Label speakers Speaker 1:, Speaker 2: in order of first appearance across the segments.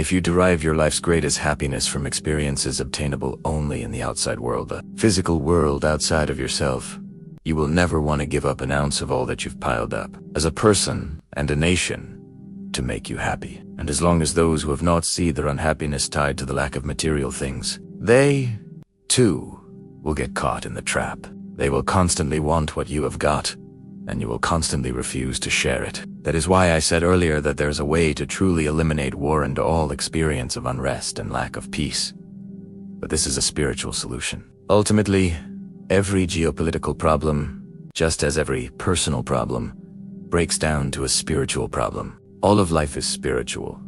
Speaker 1: If you derive your life's greatest happiness from experiences obtainable only in the outside world, the physical world outside of yourself, you will never want to give up an ounce of all that you've piled up as a person and a nation to make you happy. And as long as those who have not seen their unhappiness tied to the lack of material things, they, too, will get caught in the trap. They will constantly want what you have got, and you will constantly refuse to share it. That is why I said earlier that there's a way to truly eliminate war and all experience of unrest and lack of peace. But this is a spiritual solution. Ultimately, every geopolitical problem, just as every personal problem, breaks down to a spiritual problem. All of life is spiritual,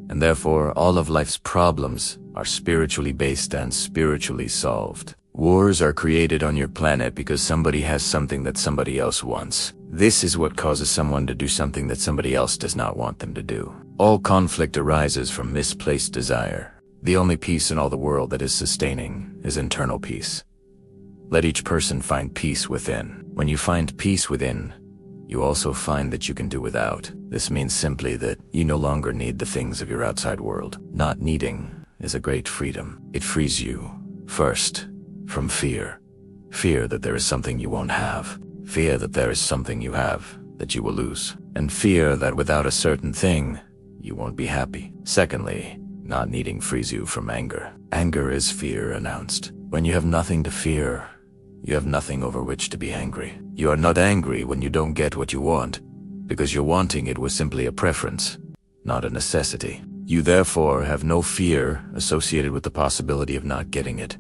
Speaker 1: and therefore all of life's problems are spiritually based and spiritually solved. Wars are created on your planet because somebody has something that somebody else wants. This is what causes someone to do something that somebody else does not want them to do. All conflict arises from misplaced desire. The only peace in all the world that is sustaining is internal peace. Let each person find peace within. When you find peace within, you also find that you can do without. This means simply that you no longer need the things of your outside world. Not needing is a great freedom. It frees you, first, from fear. Fear that there is something you won't have. Fear that there is something you have that you will lose. And fear that without a certain thing, you won't be happy. Secondly, not needing frees you from anger. Anger is fear announced. When you have nothing to fear, you have nothing over which to be angry. You are not angry when you don't get what you want, because your wanting it was simply a preference, not a necessity. You therefore have no fear associated with the possibility of not getting it.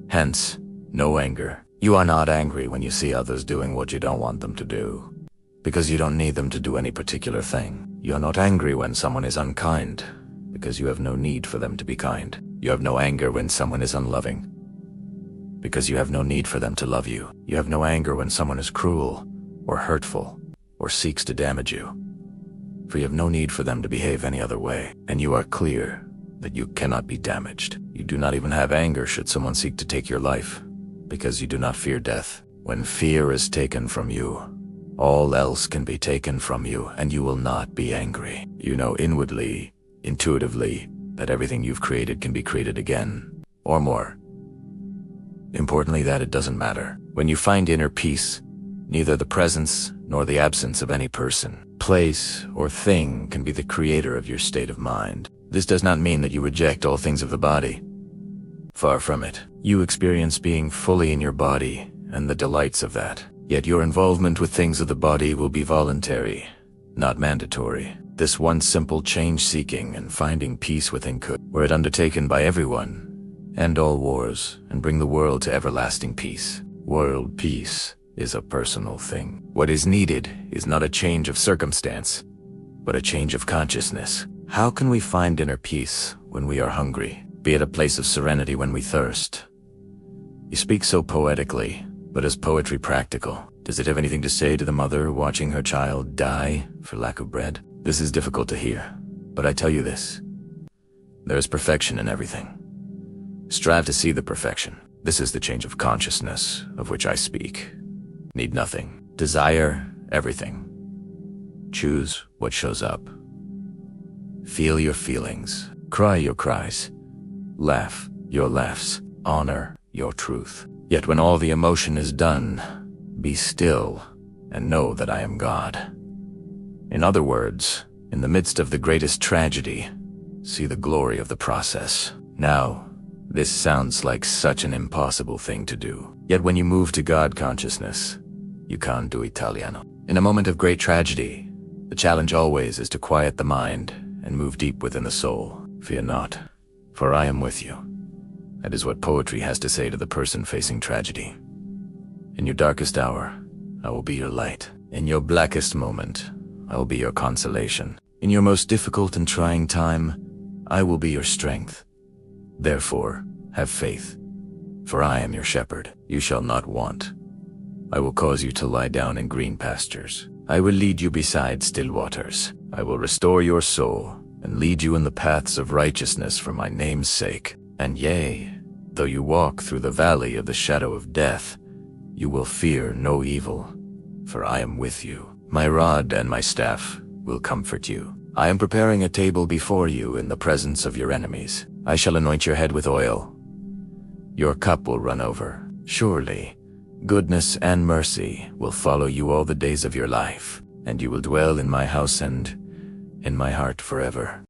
Speaker 1: Hence, no anger. You are not angry when you see others doing what you don't want them to do, because you don't need them to do any particular thing. You are not angry when someone is unkind, because you have no need for them to be kind. You have no anger when someone is unloving, because you have no need for them to love you. You have no anger when someone is cruel, or hurtful, or seeks to damage you, for you have no need for them to behave any other way. And you are clear that you cannot be damaged. You do not even have anger should someone seek to take your life, because you do not fear death. When fear is taken from you, all else can be taken from you, and you will not be angry. You know inwardly, intuitively, that everything you've created can be created again, or more. Importantly, that it doesn't matter. When you find inner peace, neither the presence nor the absence of any person, place, or thing can be the creator of your state of mind. This does not mean that you reject all things of the body. Far from it. You experience being fully in your body and the delights of that. Yet your involvement with things of the body will be voluntary, not mandatory. This one simple change-seeking and finding peace within could, were it undertaken by everyone, end all wars and bring the world to everlasting peace. World peace is a personal thing. What is needed is not a change of circumstance, but a change of consciousness. How can we find inner peace when we are hungry? Be it a place of serenity when we thirst. You speak so poetically, but is poetry practical? Does it have anything to say to the mother watching her child die for lack of bread? This is difficult to hear, but I tell you this. There is perfection in everything. Strive to see the perfection. This is the change of consciousness of which I speak. Need nothing. Desire everything. Choose what shows up. Feel your feelings. Cry your cries. Laugh your laughs. Honor your truth. Yet when all the emotion is done, be still and know that I am God. In other words, in the midst of the greatest tragedy, see the glory of the process. Now, this sounds like such an impossible thing to do. Yet when you move to God consciousness, you can't do Italiano. In a moment of great tragedy, the challenge always is to quiet the mind and move deep within the soul. Fear not, for I am with you. That is what poetry has to say to the person facing tragedy. In your darkest hour, I will be your light. In your blackest moment, I will be your consolation. In your most difficult and trying time, I will be your strength. Therefore, have faith, for I am your shepherd. You shall not want. I will cause you to lie down in green pastures. I will lead you beside still waters. I will restore your soul and lead you in the paths of righteousness for my name's sake. And yea, though you walk through the valley of the shadow of death, you will fear no evil, for I am with you. My rod and my staff will comfort you. I am preparing a table before you in the presence of your enemies. I shall anoint your head with oil. Your cup will run over. Surely, goodness and mercy will follow you all the days of your life, and you will dwell in my house and in my heart forever.